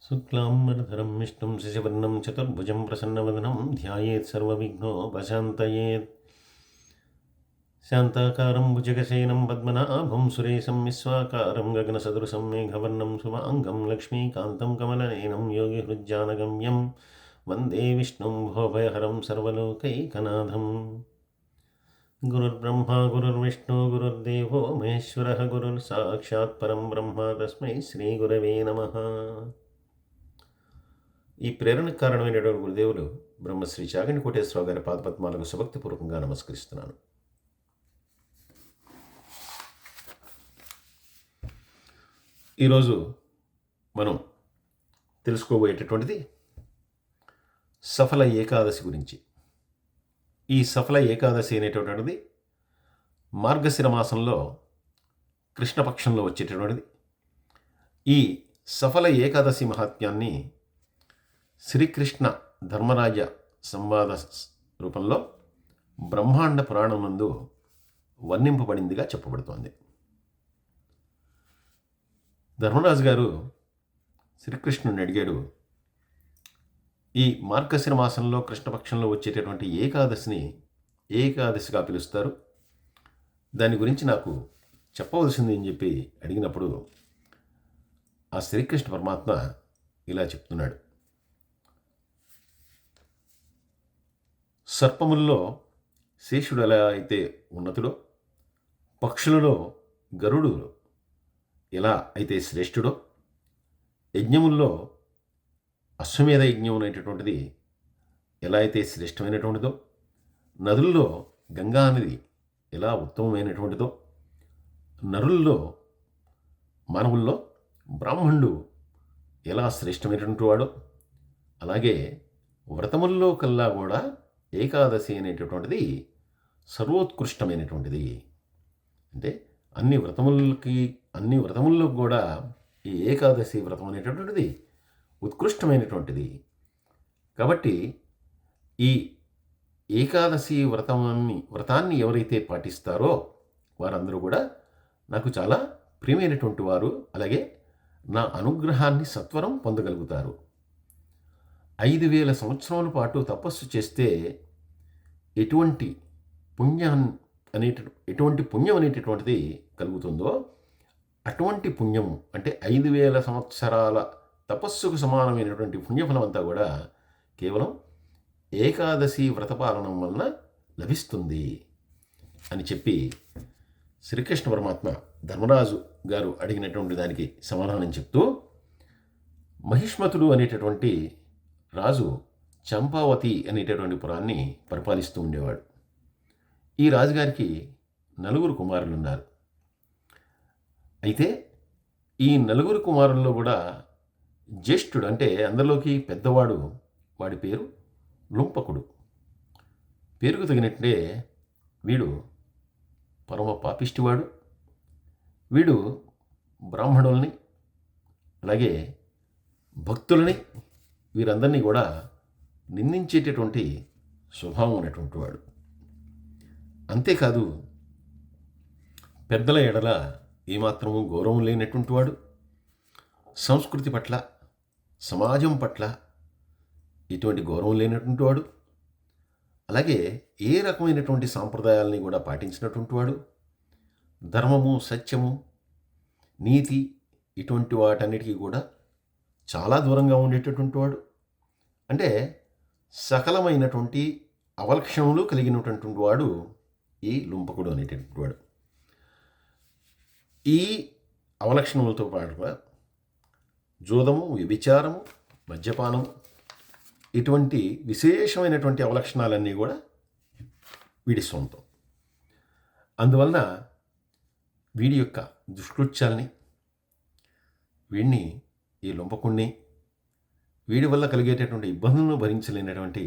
శుక్లాంబరధరం విష్ణుం శశివర్ణం చతుర్భుజం ప్రసన్నవదనం ధ్యాయేత్ సర్వవిఘ్నోపశాంతయేత్. శాంతాకారం భుజగశయనం పద్మనాభం సురేశం విశ్వాకారం గగనసదృశం మేఘవర్ణం శుభాంగం లక్ష్మీకాంతం కమలనయనం యోగిహృజ్జానగమ్యం వందే విష్ణుం భోభయహరం సర్వలోకైకనాథం. గురుర్బ్రహ్మా గురుర్విష్ణు గురుర్దేవో మహేశ్వరః గురుర్సాక్షాత్ పరం బ్రహ్మ తస్మై శ్రీగురవే నమః. ఈ ప్రేరణకు కారణమైనటువంటి గురుదేవులు బ్రహ్మశ్రీ చాగంటి కోటేశ్వరరావు గారి పాదపద్మాలకు సుభక్తిపూర్వకంగా నమస్కరిస్తున్నాను. ఈరోజు మనం తెలుసుకోబోయేటటువంటిది సఫల ఏకాదశి గురించి. ఈ సఫల ఏకాదశి అనేటటువంటిది మార్గశిర మాసంలో కృష్ణపక్షంలో వచ్చేటటువంటిది. ఈ సఫల ఏకాదశి మహాత్మ్యాన్ని శ్రీకృష్ణ ధర్మరాజ సంవాద రూపంలో బ్రహ్మాండ పురాణం నందు వర్ణింపబడిందిగా చెప్పబడుతోంది. ధర్మరాజు గారు శ్రీకృష్ణుని అడిగాడు, ఈ మార్గశిర మాసంలో కృష్ణపక్షంలో వచ్చేటటువంటి ఏకాదశిని ఏకాదశిగా పిలుస్తారు, దాని గురించి నాకు చెప్పవలసింది అని చెప్పి అడిగినప్పుడు ఆ శ్రీకృష్ణ పరమాత్మ ఇలా చెప్తున్నాడు. సర్పముల్లో శేషుడు ఎలా అయితే ఉన్నతుడో, పక్షులలో గరుడు ఎలా అయితే శ్రేష్ఠుడో, యజ్ఞముల్లో అశ్వమేధ యజ్ఞం అనేటటువంటిది ఎలా అయితే శ్రేష్టమైనటువంటిదో, నదుల్లో గంగా నది ఎలా ఉత్తమమైనటువంటిదో, నరుల్లో మానవుల్లో బ్రాహ్మణుడు ఎలా శ్రేష్టమైనటువంటి వాడో, అలాగే వ్రతముల్లో కల్లా కూడా ఏకాదశి అనేటటువంటిది సర్వోత్కృష్టమైనటువంటిది. అంటే అన్ని వ్రతముల్లో కూడా ఈ ఏకాదశి వ్రతం అనేటటువంటిది ఉత్కృష్టమైనటువంటిది. కాబట్టి ఈ ఏకాదశి వ్రతాన్ని ఎవరైతే పాటిస్తారో వారందరూ కూడా నాకు చాలా ప్రియమైనటువంటి వారు, అలాగే నా అనుగ్రహాన్ని సత్వరం పొందగలుగుతారు. 5000 సంవత్సరాల పాటు తపస్సు చేస్తే ఎటువంటి పుణ్యం అనేటటువంటిది కలుగుతుందో, అటువంటి పుణ్యము అంటే 5000 సంవత్సరాల తపస్సుకు సమానమైనటువంటి పుణ్యఫలం అంతా కూడా కేవలం ఏకాదశి వ్రతపాలనం వలన లభిస్తుంది అని చెప్పి శ్రీకృష్ణ పరమాత్మ ధర్మరాజు గారు అడిగినటువంటి దానికి సమాధానం చెప్తూ, మహిష్మతుడు అనేటటువంటి రాజు చంపావతి అనేటటువంటి పురాన్ని పరిపాలిస్తూ ఉండేవాడు. ఈ రాజుగారికి 4 కుమారులు ఉన్నారు. అయితే ఈ 4 కుమారుల్లో కూడా జ్యేష్ఠుడు అంటే అందరిలోకి పెద్దవాడు, వాడి పేరు లుంపకుడు. పేరుకు తగినట్లే వీడు పరమ పాపిష్టివాడు. వీడు బ్రాహ్మణుల్ని అలాగే భక్తులని వీరందరినీ కూడా నిందించేటటువంటి స్వభావం ఉన్నటువంటి వాడు. అంతేకాదు పెద్దల ఎడల ఏమాత్రము గౌరవం లేనటువంటి వాడు, సంస్కృతి పట్ల సమాజం పట్ల ఎటువంటి గౌరవం లేనటువంటి వాడు, అలాగే ఏ రకమైనటువంటి సాంప్రదాయాలని కూడా పాటించినటువంటి వాడు, ధర్మము సత్యము నీతి ఇటువంటి వాటన్నిటికీ కూడా చాలా దూరంగా ఉండేటటువంటి వాడు. అంటే సకలమైనటువంటి అవలక్షణములు కలిగినటువంటి వాడు ఈ లుంపకుడు అనేటటువంటి వాడు. ఈ అవలక్షణములతో పాటుగా జూదము, వ్యభిచారము, మద్యపానము ఇటువంటి విశేషమైనటువంటి అవలక్షణాలన్నీ కూడా వీడి సొంతం. అందువలన వీడి యొక్క దుష్కృత్యాల్ని, వీడిని ఈ లుంపకుణ్ణి, వీడి వల్ల కలిగేటటువంటి ఇబ్బందులను భరించలేనటువంటి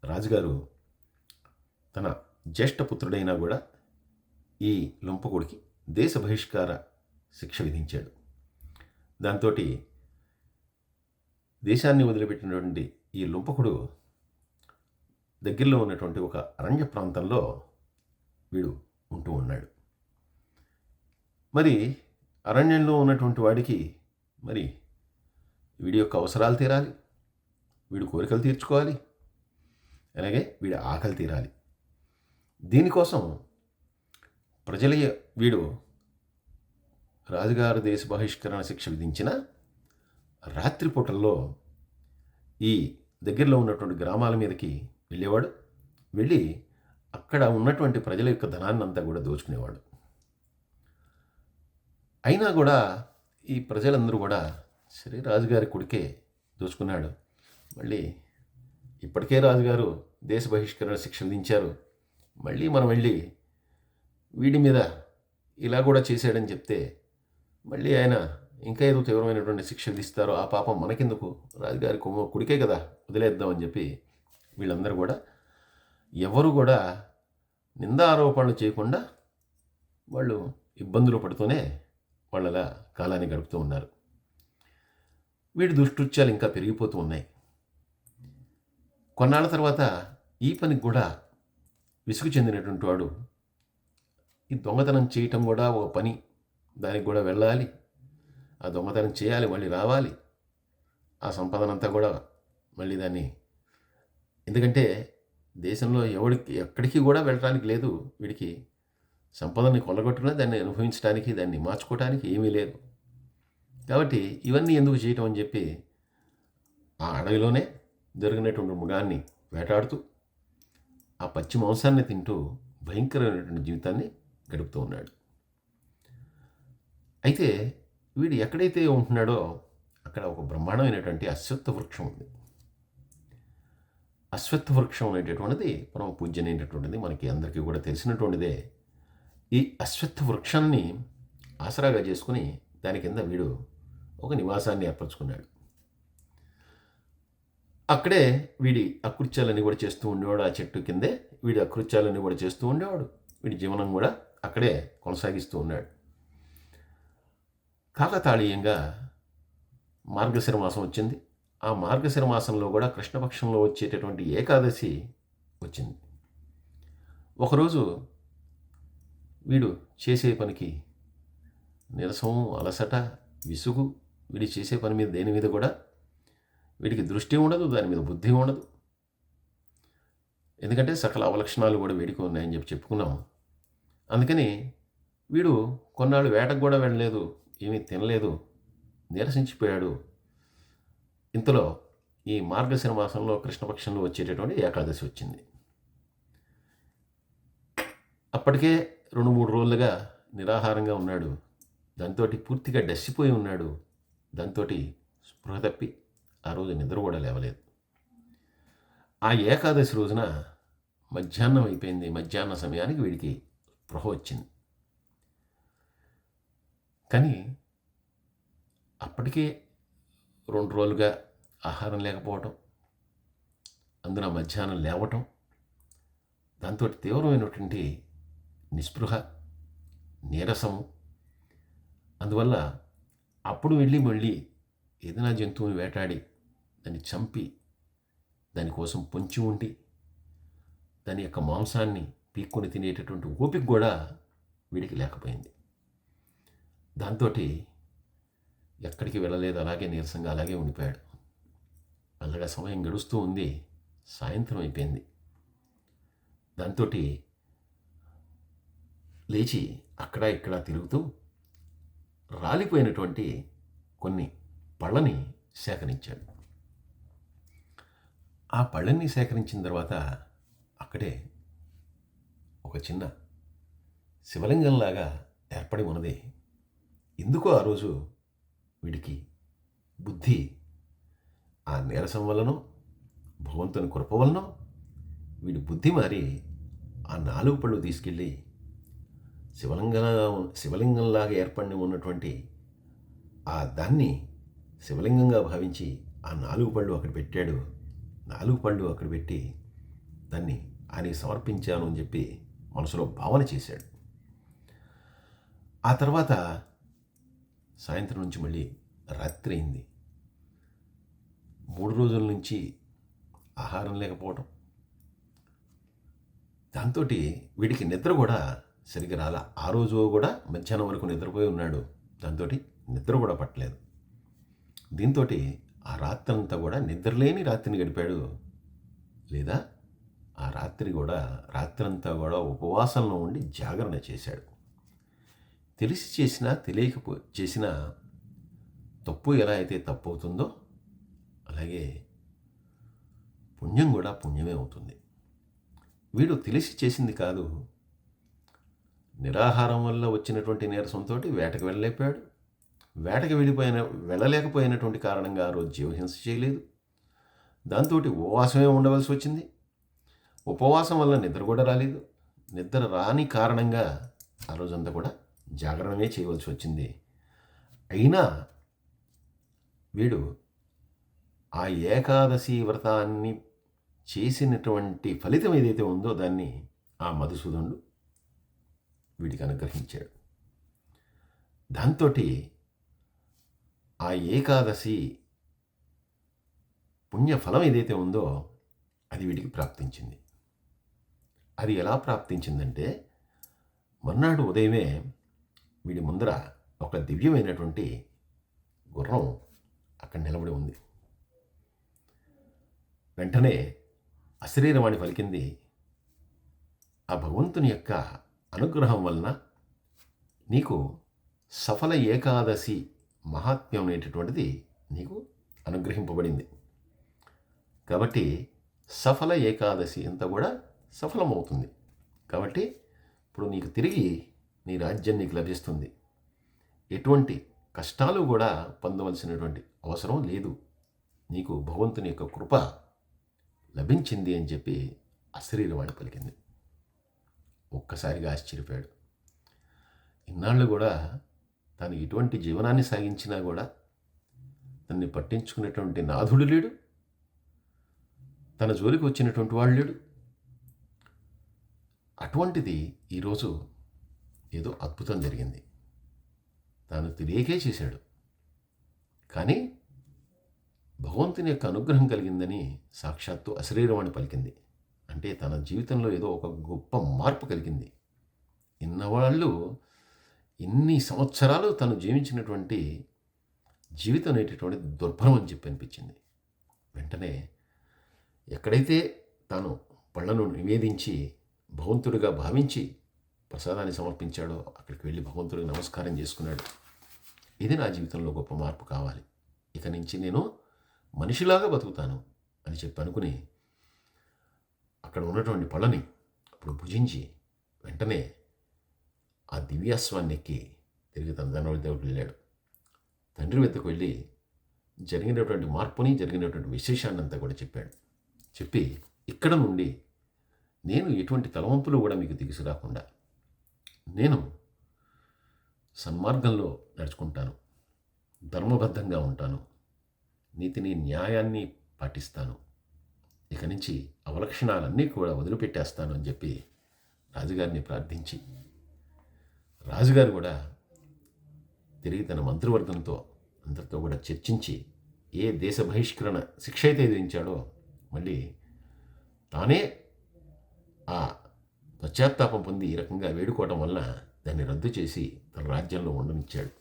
రాజుగారు తన జ్యేష్ఠపుత్రుడైనా కూడా ఈ లుంపకుడికి దేశ బహిష్కార శిక్ష విధించాడు. దాంతో దేశాన్ని వదిలిపెట్టినటువంటి ఈ లుంపకుడు దగ్గరలో ఉన్నటువంటి ఒక అరణ్య ప్రాంతంలో వీడు ఉంటూ ఉన్నాడు. మరి అరణ్యంలో ఉన్నటువంటి వాడికి మరి వీడి యొక్క అవసరాలు తీరాలి, వీడి కోరికలు తీర్చుకోవాలి, అలాగే వీడి ఆకలి తీరాలి. దీనికోసం వీడు రాజుగారు దేశ బహిష్కరణ శిక్ష విధించిన రాత్రిపూటల్లో ఈ దగ్గరలో ఉన్నటువంటి గ్రామాల మీదకి వెళ్ళేవాడు. వెళ్ళి అక్కడ ఉన్నటువంటి ప్రజల యొక్క ధనాన్ని అంతా కూడా దోచుకునేవాడు. అయినా కూడా ఈ ప్రజలందరూ కూడా సరే రాజుగారి కొడుకే దోచుకున్నాడు, మళ్ళీ ఇప్పటికే రాజుగారు దేశ బహిష్కరణ శిక్ష విధించారు, మళ్ళీ మనం వెళ్ళి వీడి మీద ఇలా కూడా చేశాడని చెప్తే మళ్ళీ ఆయన ఇంకా ఏదో తీవ్రమైనటువంటి శిక్ష విధిస్తారో, ఆ పాపం మనకెందుకు, రాజుగారి కొడుకే కదా, వదిలేద్దామని చెప్పి వీళ్ళందరూ కూడా ఎవరు కూడా నిందారోపణలు చేయకుండా వాళ్ళు ఇబ్బందులు పడుతూనే వాళ్ళలా కాలాన్ని గడుపుతూ ఉన్నారు. వీడి దుష్టృత్యాలు ఇంకా పెరిగిపోతూ ఉన్నాయి. కొన్నాళ్ళ తర్వాత ఈ పనికి కూడా విసుగు చెందినటువంటి వాడు ఈ దొంగతనం చేయటం కూడా ఒక పని, దానికి కూడా వెళ్ళాలి, ఆ దొంగతనం చేయాలి, మళ్ళీ రావాలి, ఆ సంపాదనంతా కూడా మళ్ళీ దాన్ని, ఎందుకంటే దేశంలో ఎక్కడికి కూడా వెళ్ళడానికి లేదు వీడికి, సంపదని కొల్లగొట్టుకున్నా దాన్ని అనుభవించడానికి, దాన్ని మార్చుకోవడానికి ఏమీ లేదు. కాబట్టి ఇవన్నీ ఎందుకు చేయటం అని చెప్పి ఆ అడవిలోనే దొరికినటువంటి మృగాన్ని వేటాడుతూ ఆ పచ్చి మాంసాన్ని తింటూ భయంకరమైనటువంటి జీవితాన్ని గడుపుతూ ఉన్నాడు. అయితే వీడు ఎక్కడైతే ఉంటున్నాడో అక్కడ ఒక బ్రహ్మాండమైనటువంటి అశ్వత్థ వృక్షం ఉంది. అశ్వత్థ వృక్షం అనేటటువంటిది పరమ పూజ్యమైనటువంటిది, మనకి అందరికీ కూడా తెలిసినటువంటిదే. ఈ అశ్వత్థ వృక్షాన్ని ఆసరాగా చేసుకుని దాని కింద వీడు ఒక నివాసాన్ని ఏర్పరచుకున్నాడు. అక్కడే వీడి అకృత్యాలన్నీ కూడా చేస్తూ ఉండేవాడు. ఆ చెట్టు కిందే వీడి అకృత్యాలన్నీ కూడా చేస్తూ ఉండేవాడు. వీడి జీవనం కూడా అక్కడే కొనసాగిస్తూ ఉన్నాడు. కాకతాళీయంగా మార్గశిర మాసం వచ్చింది. ఆ మార్గశిర మాసంలో కూడా కృష్ణపక్షంలో వచ్చేటటువంటి ఏకాదశి వచ్చింది. ఒకరోజు వీడు చేసే పనికి నీరసం, అలసట, విసుగు, వీడి చేసే పని మీద దేని మీద కూడా వీడికి దృష్టి ఉండదు, దాని మీద బుద్ధి ఉండదు. ఎందుకంటే సకల అవలక్షణాలు కూడా వీడికి ఉన్నాయని చెప్పుకున్నాం. అందుకని వీడు కొన్నాళ్ళు వేటకు కూడా వెళ్ళలేదు, ఏమీ తినలేదు, నీరసించిపోయాడు. ఇంతలో ఈ మార్గశిర మాసంలో కృష్ణపక్షంలో వచ్చేటటువంటి ఏకాదశి వచ్చింది. అప్పటికే 2-3 రోజులుగా నిరాహారంగా ఉన్నాడు. దాంతో పూర్తిగా డస్సిపోయి ఉన్నాడు. దాంతో స్పృహ తప్పి ఆ రోజు నిద్ర కూడా లేవలేదు. ఆ ఏకాదశి రోజున మధ్యాహ్నం అయిపోయింది. మధ్యాహ్న సమయానికి వీడికి స్పృహ వచ్చింది. కానీ అప్పటికే 2 రోజులుగా ఆహారం లేకపోవటం, అందున మధ్యాహ్నం లేవటం, దాంతో తీవ్రమైనటువంటి నిస్పృహ, నీరసము. అందువల్ల అప్పుడు మళ్ళీ ఏదైనా జంతువుని వేటాడి దాన్ని చంపి దానికోసం పొంచి ఉండి దాని యొక్క మాంసాన్ని పీక్కొని తినేటటువంటి ఓపిక కూడా వీడికి లేకపోయింది. దాంతో ఎక్కడికి వెళ్ళలేదు, అలాగే నీరసంగా అలాగే ఉండిపోయాడు. అలాగా సమయం గడుస్తూ ఉంది. సాయంత్రం అయిపోయింది. దాంతో లేచి అక్కడ ఇక్కడ తిరుగుతూ రాలిపోయినటువంటి కొన్ని పళ్ళని సేకరించాడు. ఆ పళ్ళని సేకరించిన తర్వాత అక్కడే ఒక చిన్న శివలింగంలాగా ఏర్పడి ఉన్నది. ఎందుకో ఆ రోజు వీడికి బుద్ధి ఆ నీరసం వలనో భగవంతుని కృప వలనో వీడి బుద్ధి మారి ఆ 4 పళ్ళు తీసుకెళ్ళి శివలింగంలాగా ఏర్పడి ఉన్నటువంటి ఆ దాన్ని శివలింగంగా భావించి ఆ 4 పళ్ళు అక్కడ పెట్టాడు. 4 పళ్ళు అక్కడ పెట్టి దాన్ని ఆయనకి సమర్పించాను అని చెప్పి మనసులో భావన చేశాడు. ఆ తర్వాత సాయంత్రం నుంచి మళ్ళీ రాత్రి అయింది. 3 రోజుల నుంచి ఆహారం లేకపోవడం, దాంతో వీడికి నిద్ర కూడా సరిగ్గా రాలా. ఆ రోజు కూడా మధ్యాహ్నం వరకు నిద్రపోయి ఉన్నాడు. దాంతో నిద్ర కూడా పట్టలేదు. దీంతో ఆ రాత్రంతా కూడా నిద్రలేని రాత్రిని గడిపాడు. లేదా ఆ రాత్రంతా కూడా ఉపవాసంలో ఉండి జాగరణ చేశాడు. తెలిసి చేసినా చేసినా తప్పు ఎలా అయితే తప్పు అవుతుందో అలాగే పుణ్యం కూడా పుణ్యమే అవుతుంది. వీడు తెలిసి చేసింది కాదు, నిరాహారం వల్ల వచ్చినటువంటి నీరసంతో వేటకు వెళ్ళలేకపోయాడు. వేటకి వెళ్ళలేకపోయినటువంటి కారణంగా ఆ రోజు జీవహింస చేయలేదు. దాంతో ఉపవాసమే ఉండవలసి వచ్చింది. ఉపవాసం వల్ల నిద్ర కూడా రాలేదు. నిద్ర రాని కారణంగా ఆ రోజంతా కూడా జాగరణమే చేయవలసి వచ్చింది. అయినా వీడు ఆ ఏకాదశి వ్రతాన్ని చేసినటువంటి ఫలితం ఏదైతే ఉందో దాన్ని ఆ మధుసూదనుడు వీడికి అనుగ్రహించాడు. దాంతో ఆ ఏకాదశి పుణ్యఫలం ఏదైతే ఉందో అది వీడికి ప్రాప్తించింది. అది ఎలా ప్రాప్తించిందంటే, మర్నాడు ఉదయమే వీడి ముందర ఒక దివ్యమైనటువంటి గుర్రం అక్కడ నిలబడి ఉంది. వెంటనే అశరీరవాణి పలికింది, ఆ భగవంతుని యొక్క అనుగ్రహం వలన నీకు సఫల ఏకాదశి మహాత్మ్యం అనేటటువంటిది నీకు అనుగ్రహింపబడింది. కాబట్టి సఫల ఏకాదశి అంతా కూడా సఫలమవుతుంది. కాబట్టి ఇప్పుడు నీకు తిరిగి నీ రాజ్యం నీకు లభిస్తుంది. ఎటువంటి కష్టాలు కూడా పొందవలసినటువంటి అవసరం లేదు. నీకు భగవంతుని యొక్క కృప లభించింది అని చెప్పి అశరీరవాణి పలికింది. ఒక్కసారిగా ఆశ్చర్యపోయాడు. ఇన్నాళ్ళు కూడా తాను ఎటువంటి జీవనాన్ని సాగించినా కూడా తనని పట్టించుకునేటువంటి నాథుడు లేడు, తన జోలికి వచ్చినటువంటి వాడు లేడు. అటువంటిది ఈరోజు ఏదో అద్భుతం జరిగింది. తాను తెలియకే చేశాడు, కానీ భగవంతుని యొక్క అనుగ్రహం కలిగిందని సాక్షాత్తు అశరీరవాణి పలికింది. అంటే తన జీవితంలో ఏదో ఒక గొప్ప మార్పు కలిగింది. ఇన్ని సంవత్సరాలు తను జీవించినటువంటి జీవితం అనేటటువంటిది దుర్భరం అని చెప్పి అనిపించింది. వెంటనే ఎక్కడైతే తాను పళ్ళను నివేదించి భగవంతుడిగా భావించి ప్రసాదాన్ని సమర్పించాడో అక్కడికి వెళ్ళి భగవంతుడికి నమస్కారం చేసుకున్నాడు. ఇది నా జీవితంలో గొప్ప మార్పు కావాలి, ఇక నుంచి నేను మనిషిలాగా బతుకుతాను అని చెప్పి అనుకుని అక్కడ ఉన్నటువంటి పళ్ళని అప్పుడు భుజించి వెంటనే ఆ దివ్యాస్వాన్ని ఎక్కి తిరిగి తన తండ్రి వద్దకు వెళ్ళాడు. తండ్రి వద్దకు వెళ్ళి జరిగినటువంటి మార్పుని, జరిగినటువంటి విశేషాన్ని అంతా కూడా చెప్పాడు. చెప్పి ఇక్కడ నుండి నేను ఎటువంటి తలవంపులు కూడా మీకు తీసుకురాకుండా నేను సన్మార్గంలో నడుచుకుంటాను, ధర్మబద్ధంగా ఉంటాను, నీతిని న్యాయాన్ని పాటిస్తాను, ఇక నుంచి అవలక్షణాలన్నీ కూడా వదిలిపెట్టేస్తాను అని చెప్పి రాజుగారిని ప్రార్థించి, రాజుగారు కూడా తిరిగి తన మంత్రివర్గంతో అందరితో కూడా చర్చించి ఏ దేశ బహిష్కరణ శిక్ష అయితే విధించాడో మళ్ళీ తానే ఆ పశ్చాత్తాపం పొంది ఈ రకంగా వేడుకోవడం వలన దాన్ని రద్దు చేసి తన రాజ్యంలో ఉండనిచ్చాడు.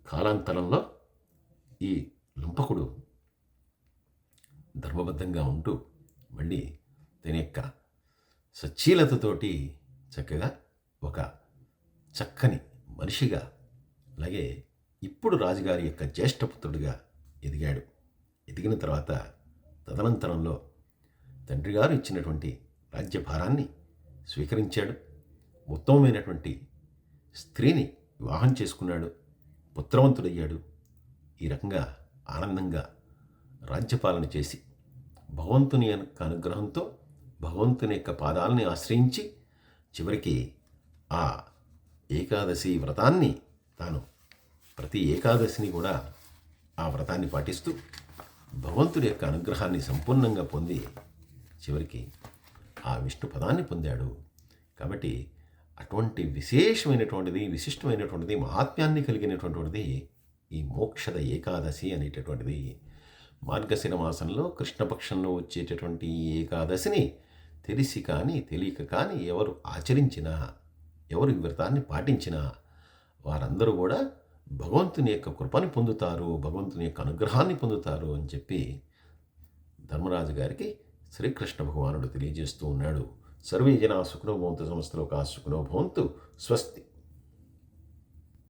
కాలాంతరంలో ఈ లుంపకుడు ధర్మబద్ధంగా ఉంటూ మళ్ళీ తన యొక్క సచ్చీలతతోటి చక్కగా ఒక చక్కని మనిషిగా, అలాగే ఇప్పుడు రాజుగారి యొక్క జ్యేష్ఠపుత్రుడిగా ఎదిగాడు. ఎదిగిన తర్వాత తదనంతరంలో తండ్రి గారు ఇచ్చినటువంటి రాజ్యభారాన్ని స్వీకరించాడు. ఉత్తమమైనటువంటి స్త్రీని వివాహం చేసుకున్నాడు, పుత్రవంతుడయ్యాడు. ఈ రకంగా ఆనందంగా రాజ్యపాలన చేసి భగవంతుని యొక్క అనుగ్రహంతో భగవంతుని యొక్క పాదాలని ఆశ్రయించి చివరికి ఆ ఏకాదశి వ్రతాన్ని తాను ప్రతి ఏకాదశిని కూడా ఆ వ్రతాన్ని పాటిస్తూ భగవంతుడి యొక్క అనుగ్రహాన్ని సంపూర్ణంగా పొంది చివరికి ఆ విష్ణు పదాన్ని పొందాడు. కాబట్టి అటువంటి విశిష్టమైనటువంటిది మహాత్మ్యాన్ని కలిగినటువంటిది ఈ మోక్షద ఏకాదశి అనేటటువంటిది. మార్గశిర మాసంలో కృష్ణపక్షంలో వచ్చేటటువంటి ఈ ఏకాదశిని తెలిసి కానీ తెలియక కానీ ఎవరు ఆచరించినా, ఎవరు ఈ వ్రతాన్ని పాటించినా వారందరూ కూడా భగవంతుని యొక్క కృపని పొందుతారు, భగవంతుని యొక్క అనుగ్రహాన్ని పొందుతారు అని చెప్పి ధర్మరాజు గారికి శ్రీకృష్ణ భగవానుడు తెలియజేస్తూ ఉన్నాడు. సర్వే జనా సుఖినో భవంతు, సమస్తలోకా సుఖినో భవంతు. స్వస్తి.